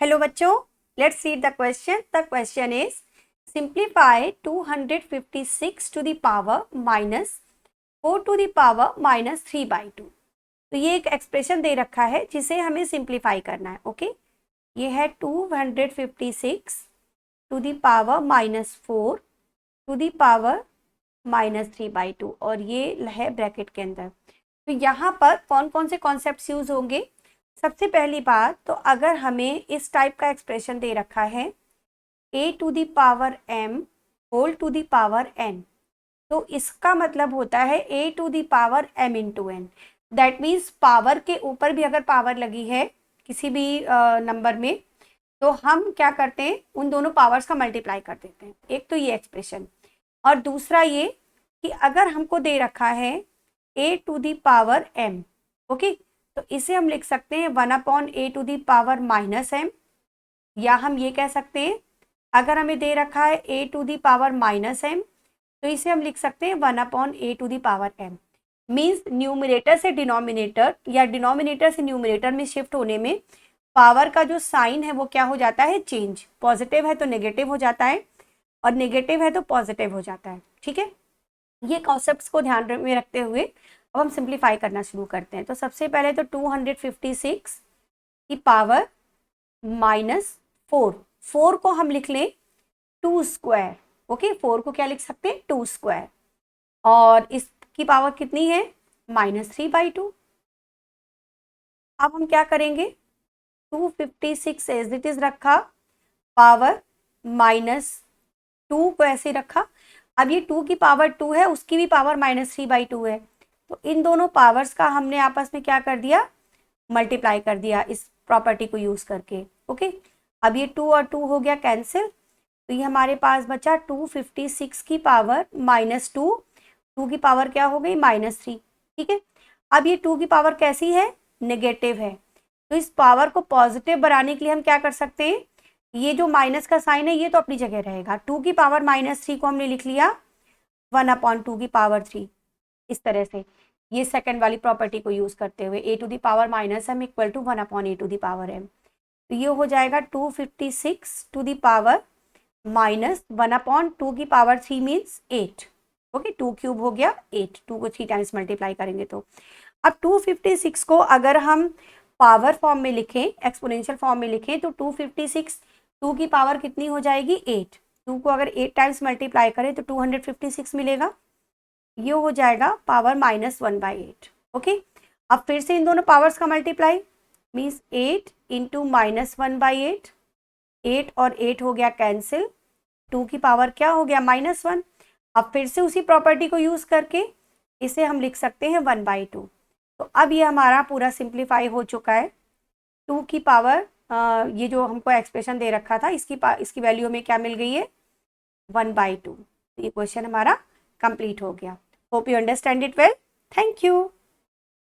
Hello बच्चों, let's read the question. The question is simplify 256 to the power minus 4 to the power minus 3/2. तो ये एक expression दे रखा है जिसे हमें सिंप्लीफाई करना है. ओके, ये है 256 to the power minus 4 to the power minus 3/2 और ये है ब्रैकेट के अंदर. तो यहाँ पर कौन कौन से कॉन्सेप्ट्स यूज होंगे. सबसे पहली बात तो अगर हमें इस टाइप का एक्सप्रेशन दे रखा है a to the power m whole to the power n, तो इसका मतलब होता है a to the power m into n. That means power के ऊपर भी अगर पावर लगी है किसी भी नंबर में तो हम क्या करते हैं, उन दोनों पावर्स का मल्टीप्लाई कर देते हैं. एक तो ये एक्सप्रेशन, और दूसरा ये कि अगर हमको दे रखा है a to the power m, okay, तो इसे हम लिख सकते हैं 1/a to the power minus m, या हम ये कह सकते हैं अगर हमें दे रखा है a to the power minus m तो इसे हम लिख सकते हैं 1/a to the power m. Means numerator से डिनोमिनेटर या डिनोमिनेटर से न्यूमरेटर में शिफ्ट होने में पावर का जो साइन है वो क्या हो जाता है, चेंज. पॉजिटिव है तो नेगेटिव हो जाता है और नेगेटिव है तो पॉजिटिव हो जाता है. ठीक है, ये कॉन्सेप्ट्स को ध्यान में रखते हुए अब हम सिंप्लीफाई करना शुरू करते हैं. तो सबसे पहले तो 256 की पावर माइनस 4 को हम लिख लें 2 स्क्वायर. ओके, 4 को क्या लिख सकते हैं, 2 स्क्वायर, और इसकी पावर कितनी है, -3/2. अब हम क्या करेंगे, 256 एज इट इज रखा, पावर -2 को ऐसे रखा. अब ये 2 की पावर 2 है, उसकी भी पावर -3/2 है, तो इन दोनों पावर्स का हमने आपस में क्या कर दिया, मल्टीप्लाई कर दिया इस प्रॉपर्टी को यूज करके. ओके, अब ये 2 और 2 हो गया कैंसिल, तो ये हमारे पास बचा 256 की पावर -2. 2 की पावर क्या हो गई, -3. ठीक है, अब ये 2 की पावर कैसी है, नेगेटिव है, तो इस पावर को पॉजिटिव बनाने के लिए हम क्या कर सकते हैं, ये जो माइनस का साइन है ये तो अपनी जगह रहेगा. 2 की पावर -3 को हमने लिख लिया 1/2 की पावर 3. इस तरह से ये सेकंड वाली प्रॉपर्टी को यूज करते हुए a to the power -m equal to 1/a to the power m. तो ये हो जाएगा 256 टू द पावर -1/2 की पावर 3 मीन्स 8. ओके, 2 क्यूब हो गया 8, 2 को 3 टाइम्स मल्टीप्लाई करेंगे तो. अब 256 को अगर हम पावर फॉर्म में लिखें, एक्सपोनेंशियल फॉर्म में लिखें, तो 256 2 की पावर कितनी हो जाएगी, 8. 2 को अगर 8 टाइम्स मल्टीप्लाई करें तो 256 मिलेगा. ये हो जाएगा पावर -1/8. ओके, अब फिर से इन दोनों पावर्स का मल्टीप्लाई मीन्स 8 इंटू -1/8. 8 और 8 हो गया कैंसिल, 2 की पावर क्या हो गया, -1. अब फिर से उसी प्रॉपर्टी को यूज करके इसे हम लिख सकते हैं 1/2. तो अब ये हमारा पूरा सिंप्लीफाई हो चुका है. 2 की पावर ये जो हमको एक्सप्रेशन दे रखा था इसकी वैल्यू में क्या मिल गई है, 1/2. ये क्वेश्चन हमारा कंप्लीट हो गया. Hope you understand it well. Thank you.